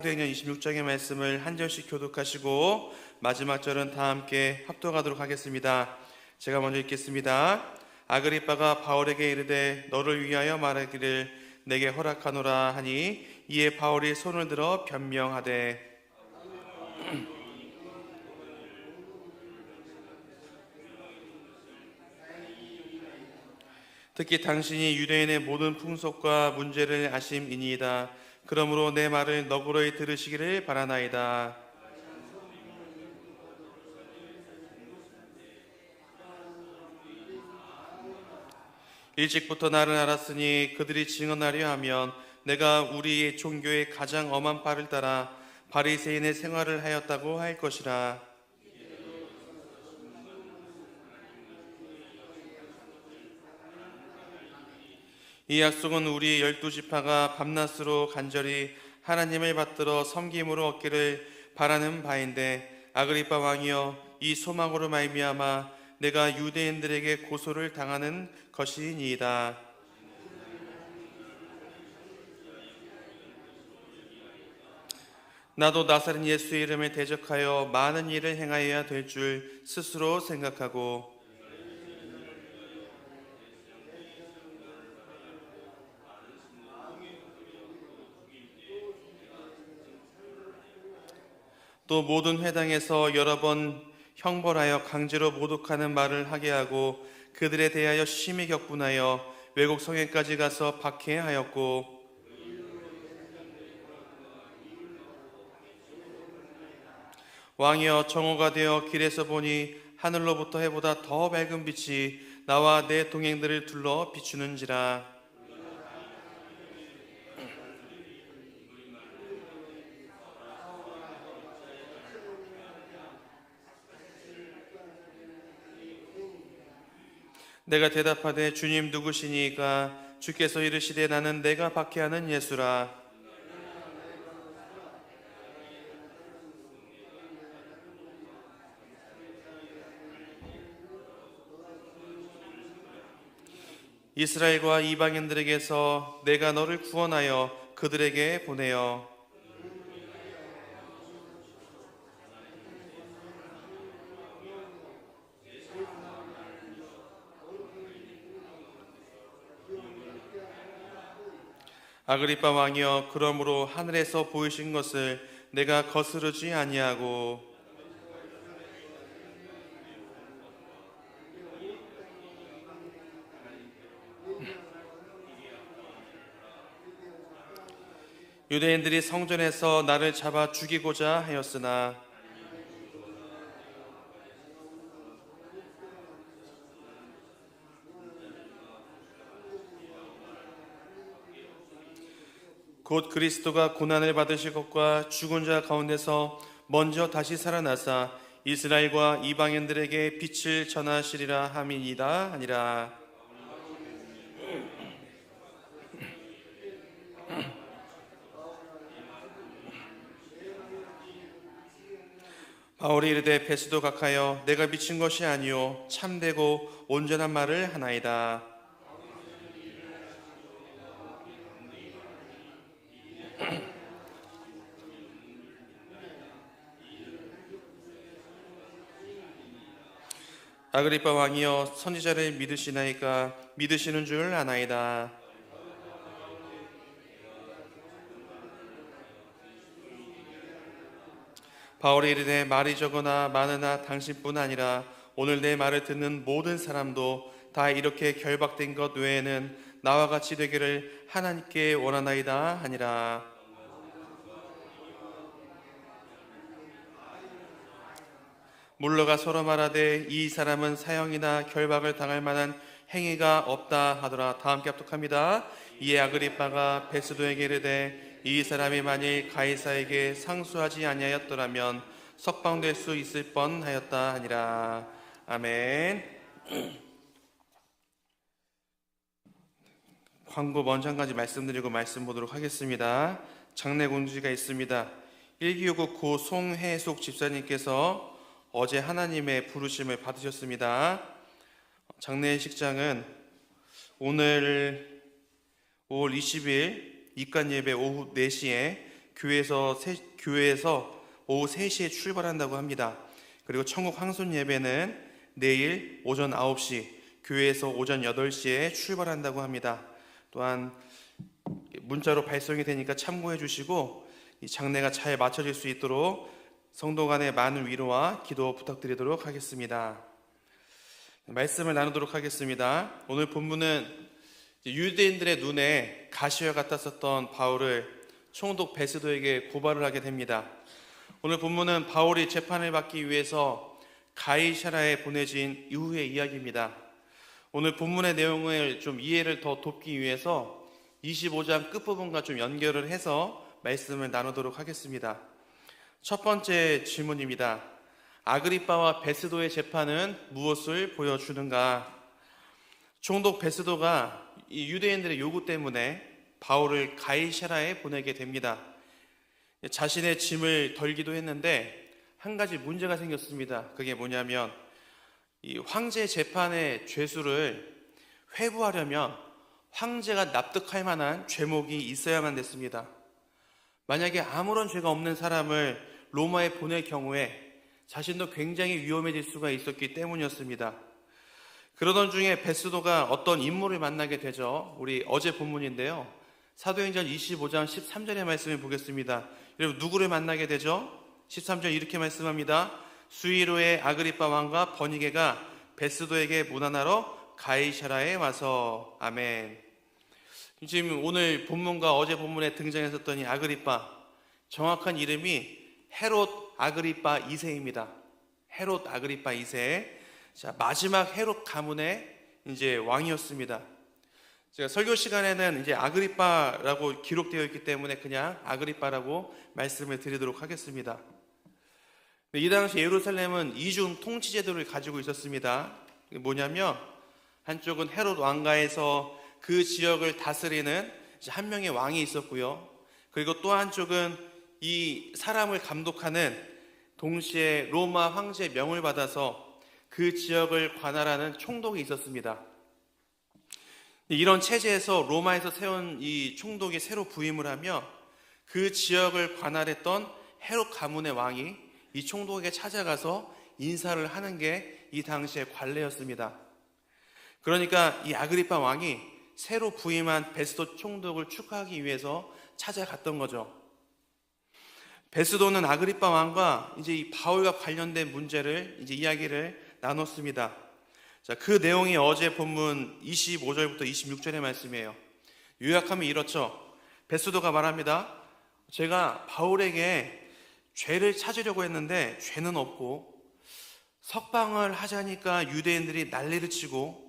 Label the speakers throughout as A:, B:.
A: 사도행전 26장의 말씀을 한 절씩 교독하시고 마지막 절은 다 함께 합독하도록 하겠습니다. 제가 먼저 읽겠습니다. 아그리빠가 바울에게 이르되 너를 위하여 말하기를 내게 허락하노라 하니 이에 바울이 손을 들어 변명하되 특히 당신이 유대인의 모든 풍속과 문제를 아심이니이다. 그러므로 내 말을 너그러이 들으시기를 바라나이다. 일찍부터 나를 알았으니 그들이 증언하려 하면 내가 우리 종교의 가장 엄한 바를 따라 바리새인의 생활을 하였다고 할 것이라. 이 약속은 우리 12지파가 밤낮으로 간절히 하나님을 받들어 섬김으로 얻기를 바라는 바인데 아그리빠 왕이여 이 소망으로 말미암아 내가 유대인들에게 고소를 당하는 것이니이다. 나도 나사렛 예수의 이름을 대적하여 많은 일을 행하여야 될 줄 스스로 생각하고 또 모든 회당에서 여러 번 형벌하여 강제로 모독하는 말을 하게 하고 그들에 대하여 심히 격분하여 외국 성에까지 가서 박해하였고 왕이여 정오가 되어 길에서 보니 하늘로부터 해보다 더 밝은 빛이 나와 내 동행들을 둘러 비추는지라. 내가 대답하되 주님 누구시니까? 주께서 이르시되 나는 내가 박해하는 예수라. 이스라엘과 이방인들에게서 내가 너를 구원하여 그들에게 보내어 아그리빠 왕이여 그러므로 하늘에서 보이신 것을 내가 거스르지 아니하고 유대인들이 성전에서 나를 잡아 죽이고자 하였으나 곧 그리스도가 고난을 받으실 것과 죽은 자 가운데서 먼저 다시 살아나사 이스라엘과 이방인들에게 빛을 전하시리라 함이니이다 하니라. 바울이 이르되 베스도 각하여 내가 미친 것이 아니요 참되고 온전한 말을 하나이다. 아그리빠 왕이여 선지자를 믿으시나이까? 믿으시는 줄 아나이다. 바울이 이르되 말이 적으나 많으나 당신뿐 아니라 오늘 내 말을 듣는 모든 사람도 다 이렇게 결박된 것 외에는 나와 같이 되기를 하나님께 원하나이다 하니라. 물러가 서로 말하되 이 사람은 사형이나 결박을 당할 만한 행위가 없다 하더라. 다 함께 합독합니다. 이에 아그리빠가 베스도에게 이르되 이 사람이 만일 가이사에게 상수하지 아니하였더라면 석방될 수 있을 뻔하였다 하니라. 아멘. 광고 먼저 한 가지 말씀드리고 말씀 보도록 하겠습니다. 장례 공지가 있습니다. 1기요국 고 송혜숙 집사님께서 어제 하나님의 부르심을 받으셨습니다. 장례식장은 오늘 5월 20일 입간 예배 오후 4시에 교회에서 오후 3시에 출발한다고 합니다. 그리고 천국 황손 예배는 내일 오전 9시, 교회에서 오전 8시에 출발한다고 합니다. 또한 문자로 발송이 되니까 참고해 주시고 이 장례가 잘 마쳐질 수 있도록 성도 간의 많은 위로와 기도 부탁드리도록 하겠습니다. 말씀을 나누도록 하겠습니다. 오늘 본문은 유대인들의 눈에 가시와 같았었던 바울을 총독 베스도에게 고발을 하게 됩니다. 오늘 본문은 바울이 재판을 받기 위해서 가이사랴에 보내진 이후의 이야기입니다. 오늘 본문의 내용을 좀 이해를 더 돕기 위해서 25장 끝부분과 좀 연결을 해서 말씀을 나누도록 하겠습니다. 첫 번째 질문입니다. 아그리빠와 베스도의 재판은 무엇을 보여주는가? 총독 베스도가 이 유대인들의 요구 때문에 바울을 가이사랴에 보내게 됩니다. 자신의 짐을 덜기도 했는데 한 가지 문제가 생겼습니다. 그게 뭐냐면 이 황제 재판의 죄수를 회부하려면 황제가 납득할 만한 죄목이 있어야만 됐습니다. 만약에 아무런 죄가 없는 사람을 로마에 보낼 경우에 자신도 굉장히 위험해질 수가 있었기 때문이었습니다. 그러던 중에 베스도가 어떤 인물을 만나게 되죠. 우리 어제 본문인데요. 사도행전 25장 13절의 말씀을 보겠습니다. 여러분 누구를 만나게 되죠? 13절 이렇게 말씀합니다. 수위로의 아그리빠 왕과 버니게가 베스도에게 문안하러 가이사랴에 와서. 아멘. 지금 오늘 본문과 어제 본문에 등장했었던 이 아그리빠, 정확한 이름이 헤롯 아그리빠 2세입니다. 헤롯 아그리빠 2세. 자, 마지막 헤롯 가문의 이제 왕이었습니다. 제가 설교 시간에는 이제 아그리빠라고 기록되어 있기 때문에 그냥 아그리빠라고 말씀을 드리도록 하겠습니다. 이 당시 예루살렘은 이중 통치 제도를 가지고 있었습니다. 뭐냐면 한쪽은 헤롯 왕가에서 그 지역을 다스리는 한 명의 왕이 있었고요. 그리고 또 한쪽은 이 사람을 감독하는 동시에 로마 황제의 명을 받아서 그 지역을 관할하는 총독이 있었습니다. 이런 체제에서 로마에서 세운 이 총독이 새로 부임을 하며 그 지역을 관할했던 헤롯 가문의 왕이 이 총독에게 찾아가서 인사를 하는 게 이 당시의 관례였습니다. 그러니까 이 아그리빠 왕이 새로 부임한 베스도 총독을 축하하기 위해서 찾아갔던 거죠. 베스도는 아그리빠 왕과 이제 이 바울과 관련된 문제를 이제 이야기를 나눴습니다. 자, 그 내용이 어제 본문 25절부터 26절의 말씀이에요. 요약하면 이렇죠. 베스도가 말합니다. 제가 바울에게 죄를 찾으려고 했는데 죄는 없고 석방을 하자니까 유대인들이 난리를 치고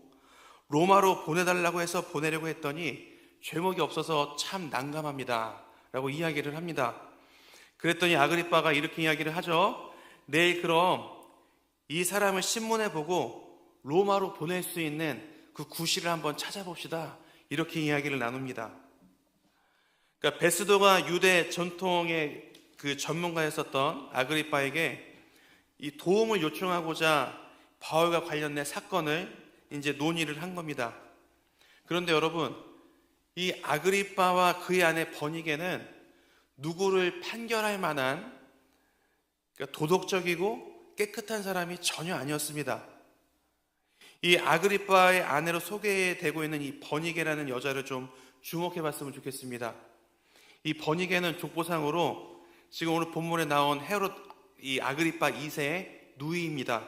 A: 로마로 보내달라고 해서 보내려고 했더니 죄목이 없어서 참 난감합니다 라고 이야기를 합니다. 그랬더니 아그리빠가 이렇게 이야기를 하죠. 내일 그럼 이 사람을 신문해 보고 로마로 보낼 수 있는 그 구실을 한번 찾아봅시다. 이렇게 이야기를 나눕니다. 그러니까 베스도가 유대 전통의 그 전문가였었던 아그리빠에게 이 도움을 요청하고자 바울과 관련된 사건을 이제 논의를 한 겁니다. 그런데 여러분, 이 아그리빠와 그의 아내 버니게는 누구를 판결할 만한 그러니까 도덕적이고 깨끗한 사람이 전혀 아니었습니다. 이 아그리빠의 아내로 소개되고 있는 이 버니게라는 여자를 좀 주목해 봤으면 좋겠습니다. 이 버니게는 족보상으로 지금 오늘 본문에 나온 헤롯 이 아그리빠 2세의 누이입니다.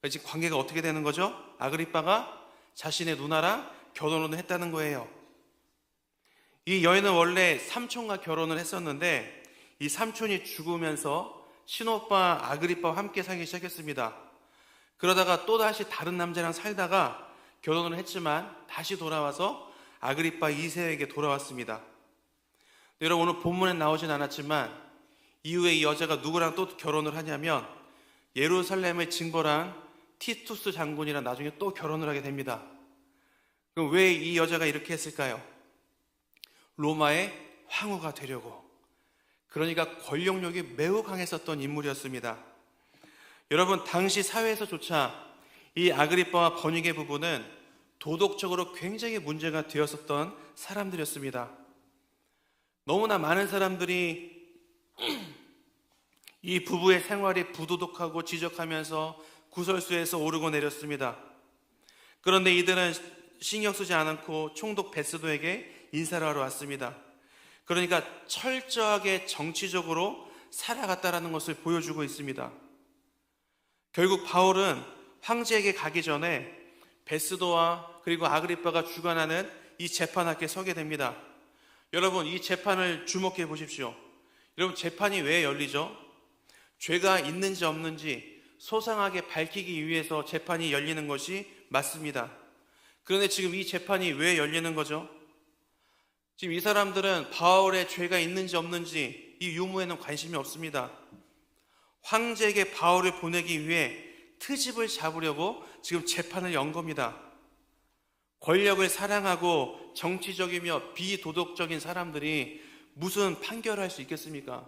A: 지금 관계가 어떻게 되는 거죠? 아그리빠가 자신의 누나랑 결혼을 했다는 거예요. 이 여인은 원래 삼촌과 결혼을 했었는데 이 삼촌이 죽으면서 친오빠 아그리빠와 함께 살기 시작했습니다. 그러다가 또다시 다른 남자랑 살다가 결혼을 했지만 다시 돌아와서 아그리빠 2세에게 돌아왔습니다. 여러분, 오늘 본문에 나오진 않았지만 이후에 이 여자가 누구랑 또 결혼을 하냐면 예루살렘을 징벌한 티투스 장군이랑 나중에 또 결혼을 하게 됩니다. 그럼 왜 이 여자가 이렇게 했을까요? 로마의 황후가 되려고. 그러니까 권력력이 매우 강했었던 인물이었습니다. 여러분, 당시 사회에서조차 이 아그리빠와 버니게 부부는 도덕적으로 굉장히 문제가 되었었던 사람들이었습니다. 너무나 많은 사람들이 이 부부의 생활이 부도덕하고 지적하면서 구설수에서 오르고 내렸습니다. 그런데 이들은 신경 쓰지 않고 총독 베스도에게 인사를 하러 왔습니다. 그러니까 철저하게 정치적으로 살아갔다라는 것을 보여주고 있습니다. 결국 바울은 황제에게 가기 전에 베스도와 그리고 아그리빠가 주관하는 이 재판학에 서게 됩니다. 여러분, 이 재판을 주목해 보십시오. 여러분, 재판이 왜 열리죠? 죄가 있는지 없는지 소상하게 밝히기 위해서 재판이 열리는 것이 맞습니다. 그런데 지금 이 재판이 왜 열리는 거죠? 지금 이 사람들은 바울의 죄가 있는지 없는지 이 유무에는 관심이 없습니다. 황제에게 바울을 보내기 위해 트집을 잡으려고 지금 재판을 연 겁니다. 권력을 사랑하고 정치적이며 비도덕적인 사람들이 무슨 판결을 할 수 있겠습니까?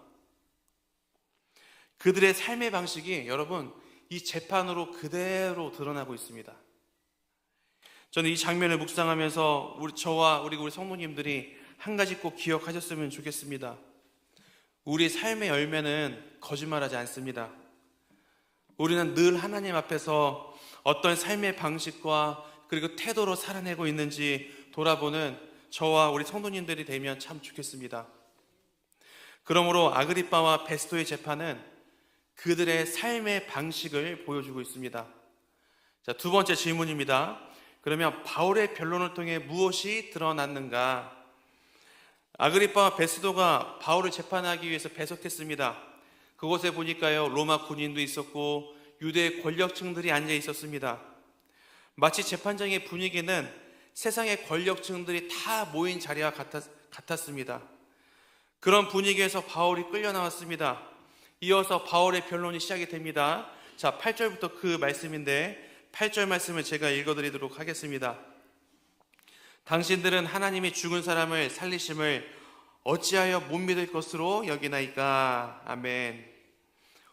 A: 그들의 삶의 방식이 여러분 이 재판으로 그대로 드러나고 있습니다. 저는 이 장면을 묵상하면서 저와 우리 성도님들이 한 가지 꼭 기억하셨으면 좋겠습니다. 우리 삶의 열매는 거짓말하지 않습니다. 우리는 늘 하나님 앞에서 어떤 삶의 방식과 그리고 태도로 살아내고 있는지 돌아보는 저와 우리 성도님들이 되면 참 좋겠습니다. 그러므로 아그리빠와 베스도의 재판은 그들의 삶의 방식을 보여주고 있습니다. 자, 두 번째 질문입니다. 그러면 바울의 변론을 통해 무엇이 드러났는가? 아그리빠와 베스도가 바울을 재판하기 위해서 배석했습니다. 그곳에 보니까요, 로마 군인도 있었고 유대 권력층들이 앉아 있었습니다. 마치 재판장의 분위기는 세상의 권력층들이 다 모인 자리와 같았습니다. 그런 분위기에서 바울이 끌려 나왔습니다. 이어서 바울의 변론이 시작이 됩니다. 자, 8절부터 그 말씀인데 8절 말씀을 제가 읽어드리도록 하겠습니다. 당신들은 하나님이 죽은 사람을 살리심을 어찌하여 못 믿을 것으로 여기나이까? 아멘.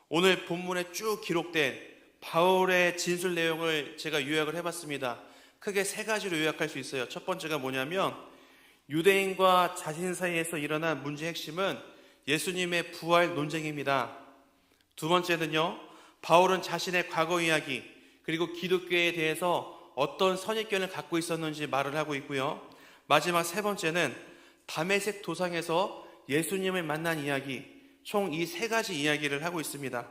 A: 오늘 본문에 쭉 기록된 바울의 진술 내용을 제가 요약을 해봤습니다. 크게 세 가지로 요약할 수 있어요. 첫 번째가 뭐냐면 유대인과 자신 사이에서 일어난 문제의 핵심은 예수님의 부활 논쟁입니다. 두 번째는요, 바울은 자신의 과거 이야기 그리고 기독교에 대해서 어떤 선입견을 갖고 있었는지 말을 하고 있고요. 마지막 세 번째는 다메섹 도상에서 예수님을 만난 이야기, 총 이 세 가지 이야기를 하고 있습니다.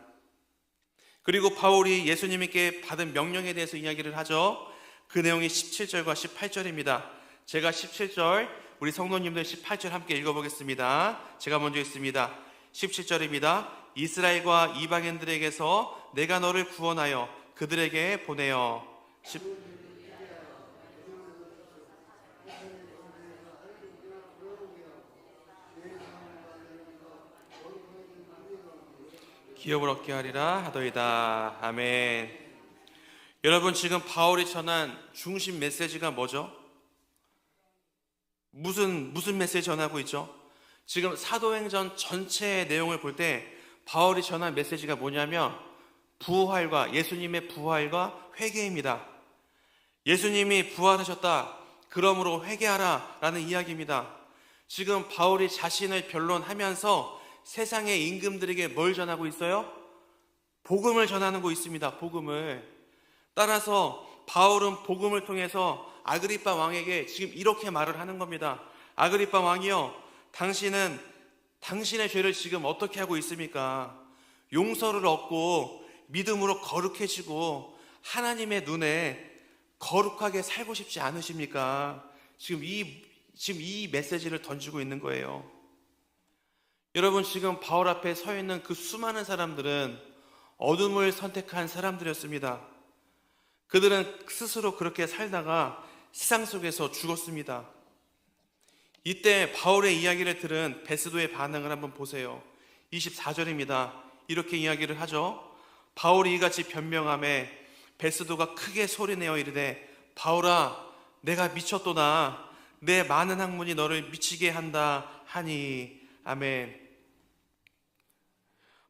A: 그리고 바울이 예수님께 받은 명령에 대해서 이야기를 하죠. 그 내용이 17절과 18절입니다. 제가 17절, 우리 성도님들 18절 함께 읽어보겠습니다. 제가 먼저 읽습니다. 17절입니다. 이스라엘과 이방인들에게서 내가 너를 구원하여 그들에게 보내어 기업을 얻게 하리라 하더이다. 아멘. 여러분, 지금 바울이 전한 중심 메시지가 뭐죠? 무슨 메시지 전하고 있죠? 지금 사도행전 전체의 내용을 볼 때 바울이 전한 메시지가 뭐냐면 부활과 예수님의 부활과 회개입니다. 예수님이 부활하셨다, 그러므로 회개하라 라는 이야기입니다. 지금 바울이 자신을 변론하면서 세상의 임금들에게 뭘 전하고 있어요? 복음을 전하는 거 있습니다. 복음을. 따라서 바울은 복음을 통해서 아그리빠 왕에게 지금 이렇게 말을 하는 겁니다. 아그리빠 왕이요, 당신은 당신의 죄를 지금 어떻게 하고 있습니까? 용서를 얻고 믿음으로 거룩해지고 하나님의 눈에 거룩하게 살고 싶지 않으십니까? 지금 이 메시지를 던지고 있는 거예요. 여러분, 지금 바울 앞에 서 있는 그 수많은 사람들은 어둠을 선택한 사람들이었습니다. 그들은 스스로 그렇게 살다가 세상 속에서 죽었습니다. 이때 바울의 이야기를 들은 베스도의 반응을 한번 보세요. 24절입니다. 이렇게 이야기를 하죠. 바울이 이같이 변명하매 베스도가 크게 소리내어 이르되 바울아, 내가 미쳤도다. 내 많은 학문이 너를 미치게 한다 하니. 아멘.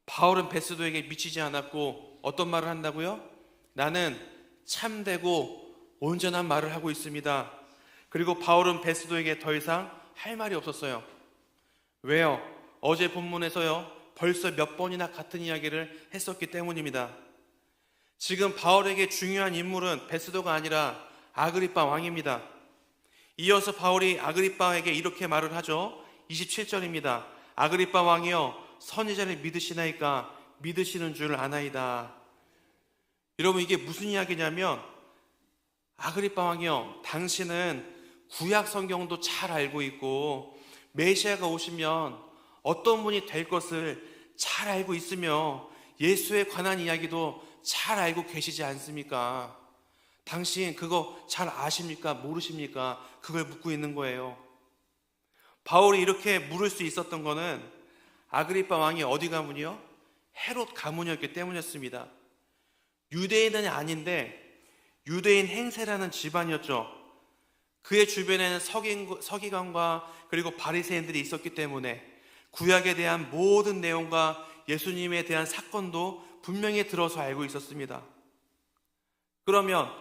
A: 바울은 베스도에게 미치지 않았고 어떤 말을 한다고요? 나는 참되고 온전한 말을 하고 있습니다. 그리고 바울은 베스도에게 더 이상 할 말이 없었어요. 왜요? 어제 본문에서요, 벌써 몇 번이나 같은 이야기를 했었기 때문입니다. 지금 바울에게 중요한 인물은 베스도가 아니라 아그리빠 왕입니다. 이어서 바울이 아그리빠에게 이렇게 말을 하죠. 27절입니다. 아그리빠 왕이여, 선지자를 믿으시나이까? 믿으시는 줄 아나이다. 여러분, 이게 무슨 이야기냐면, 아그리빠 왕이여, 당신은 구약 성경도 잘 알고 있고 메시아가 오시면 어떤 분이 될 것을 잘 알고 있으며 예수에 관한 이야기도 잘 알고 계시지 않습니까? 당신 그거 잘 아십니까? 모르십니까? 그걸 묻고 있는 거예요. 바울이 이렇게 물을 수 있었던 거는 아그리빠 왕이 어디 가문이요? 헤롯 가문이었기 때문이었습니다. 유대인은 아닌데 유대인 행세라는 집안이었죠. 그의 주변에는 서기관과 그리고 바리새인들이 있었기 때문에 구약에 대한 모든 내용과 예수님에 대한 사건도 분명히 들어서 알고 있었습니다. 그러면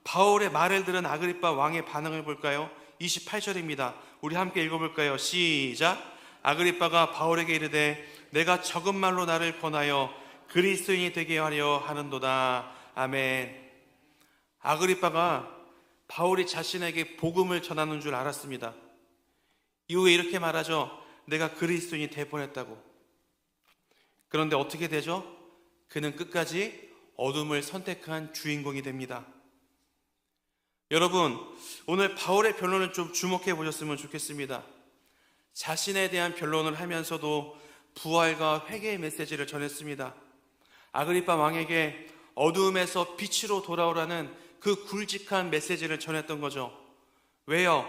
A: 바울의 말을 들은 아그리빠 왕의 반응을 볼까요? 28절입니다. 우리 함께 읽어볼까요? 시작! 아그리빠가 바울에게 이르되 내가 적은 말로 나를 권하여 그리스도인이 되게 하려 하는도다. 아멘. 아그리빠가 바울이 자신에게 복음을 전하는 줄 알았습니다. 이후에 이렇게 말하죠. 내가 그리스도인이 될 뻔했다고. 그런데 어떻게 되죠? 그는 끝까지 어둠을 선택한 주인공이 됩니다. 여러분, 오늘 바울의 변론을 좀 주목해 보셨으면 좋겠습니다. 자신에 대한 변론을 하면서도 부활과 회개의 메시지를 전했습니다. 아그리빠 왕에게 어두움에서 빛으로 돌아오라는 그 굵직한 메시지를 전했던 거죠. 왜요?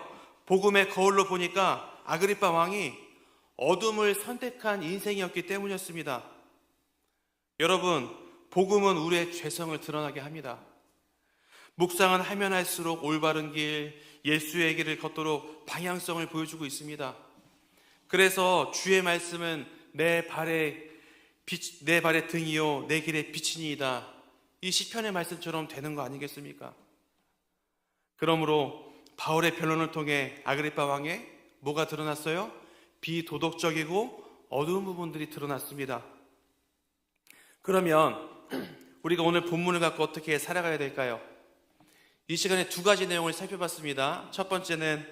A: 복음의 거울로 보니까 아그리빠 왕이 어둠을 선택한 인생이었기 때문이었습니다. 여러분, 복음은 우리의 죄성을 드러나게 합니다. 묵상은 하면 할수록 올바른 길, 예수의 길을 걷도록 방향성을 보여주고 있습니다. 그래서 주의 말씀은 내 발의 등이요 내 길의 빛이니이다. 이 시편의 말씀처럼 되는 거 아니겠습니까? 그러므로 바울의 변론을 통해 아그리빠 왕의 뭐가 드러났어요? 비도덕적이고 어두운 부분들이 드러났습니다. 그러면 우리가 오늘 본문을 갖고 어떻게 살아가야 될까요? 이 시간에 두 가지 내용을 살펴봤습니다. 첫 번째는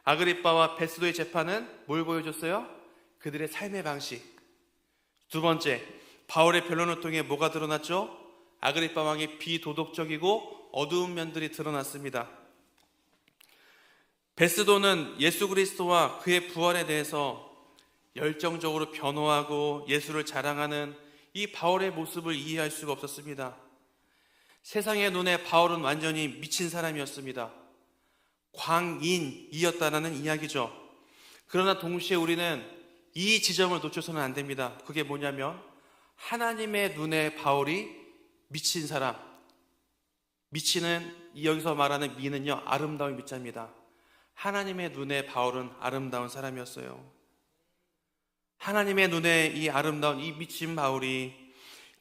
A: 아그리빠와 베스도의 재판은 뭘 보여줬어요? 그들의 삶의 방식. 두 번째, 바울의 변론을 통해 뭐가 드러났죠? 아그리빠 왕의 비도덕적이고 어두운 면들이 드러났습니다. 베스도는 예수 그리스도와 그의 부활에 대해서 열정적으로 변호하고 예수를 자랑하는 이 바울의 모습을 이해할 수가 없었습니다. 세상의 눈에 바울은 완전히 미친 사람이었습니다. 광인이었다는 이야기죠. 그러나 동시에 우리는 이 지점을 놓쳐서는 안 됩니다. 그게 뭐냐면 하나님의 눈에 바울이 미친 사람, 미치는 여기서 말하는 미는요 아름다운 미자입니다. 하나님의 눈에 바울은 아름다운 사람이었어요. 하나님의 눈에 이 아름다운 이 미친 바울이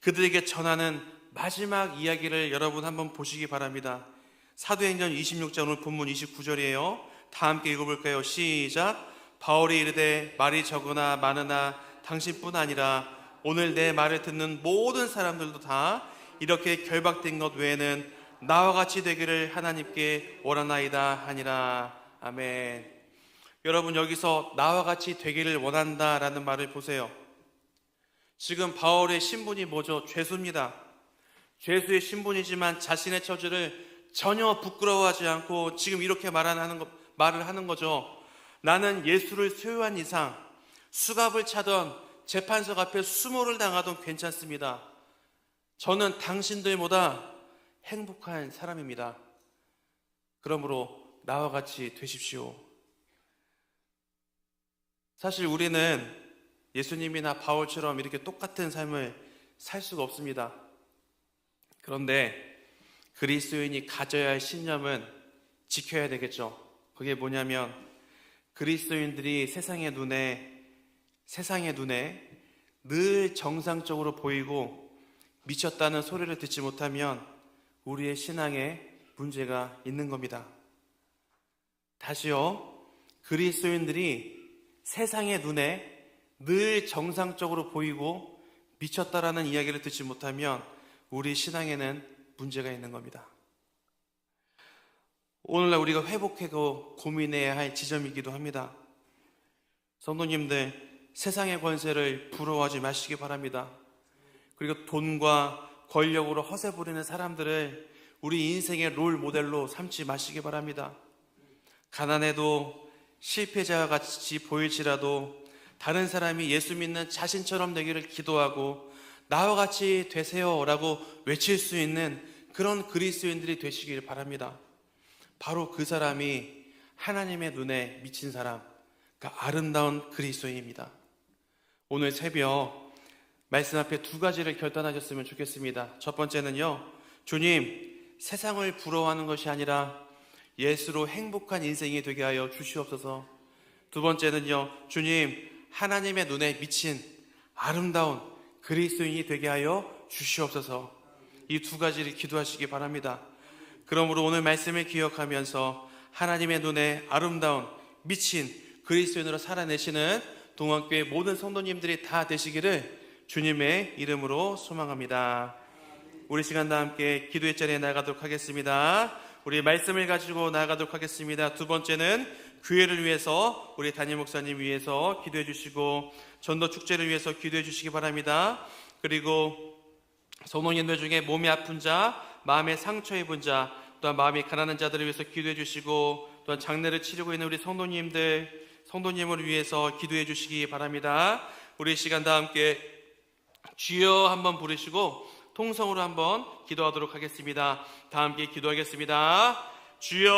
A: 그들에게 전하는 마지막 이야기를 여러분 한번 보시기 바랍니다. 사도행전 26장 오늘 본문 29절이에요. 다 함께 읽어볼까요? 시작! 바울이 이르되 말이 적으나 많으나 당신뿐 아니라 오늘 내 말을 듣는 모든 사람들도 다 이렇게 결박된 것 외에는 나와 같이 되기를 하나님께 원하나이다 하니라. 아멘. 여러분, 여기서 나와 같이 되기를 원한다라는 말을 보세요. 지금 바울의 신분이 뭐죠? 죄수입니다. 죄수의 신분이지만 자신의 처지를 전혀 부끄러워하지 않고 지금 이렇게 말을 하는 거죠. 나는 예수를 소유한 이상 수갑을 차던 재판석 앞에 수모를 당하던 괜찮습니다. 저는 당신들보다 행복한 사람입니다. 그러므로 나와 같이 되십시오. 사실 우리는 예수님이나 바울처럼 이렇게 똑같은 삶을 살 수가 없습니다. 그런데 그리스도인이 가져야 할 신념은 지켜야 되겠죠. 그게 뭐냐면 그리스도인들이 세상의 눈에 늘 정상적으로 보이고 미쳤다는 소리를 듣지 못하면 우리의 신앙에 문제가 있는 겁니다. 다시요, 그리스도인들이 세상의 눈에 늘 정상적으로 보이고 미쳤다라는 이야기를 듣지 못하면 우리 신앙에는 문제가 있는 겁니다. 오늘날 우리가 회복하고 고민해야 할 지점이기도 합니다. 성도님들, 세상의 권세를 부러워하지 마시기 바랍니다. 그리고 돈과 권력으로 허세 부리는 사람들을 우리 인생의 롤 모델로 삼지 마시기 바랍니다. 가난해도 실패자와 같이 보일지라도 다른 사람이 예수 믿는 자신처럼 되기를 기도하고 나와 같이 되세요 라고 외칠 수 있는 그런 그리스도인들이 되시길 바랍니다. 바로 그 사람이 하나님의 눈에 미친 사람, 그러니까 아름다운 그리스도인입니다. 오늘 새벽 말씀 앞에 두 가지를 결단하셨으면 좋겠습니다. 첫 번째는요, 주님, 세상을 부러워하는 것이 아니라 예수로 행복한 인생이 되게 하여 주시옵소서. 두 번째는요, 주님, 하나님의 눈에 미친 아름다운 그리스도인이 되게 하여 주시옵소서. 이 두 가지를 기도하시기 바랍니다. 그러므로 오늘 말씀을 기억하면서 하나님의 눈에 아름다운 미친 그리스도인으로 살아내시는 동안교회 모든 성도님들이 다 되시기를 주님의 이름으로 소망합니다. 우리 시간 다 함께 기도의 자리에 나가도록 하겠습니다. 우리 말씀을 가지고 나가도록 하겠습니다. 두 번째는 교회를 위해서 우리 담임 목사님 위해서 기도해 주시고 전도 축제를 위해서 기도해 주시기 바랍니다. 그리고 성도님들 중에 몸이 아픈 자, 마음에 상처 입은 자, 또한 마음이 가난한 자들을 위해서 기도해 주시고 또한 장례를 치르고 있는 우리 성도님을 위해서 기도해 주시기 바랍니다. 우리 시간 다 함께 주여 한번 부르시고 통성으로 한번 기도하도록 하겠습니다. 다 함께 기도하겠습니다. 주여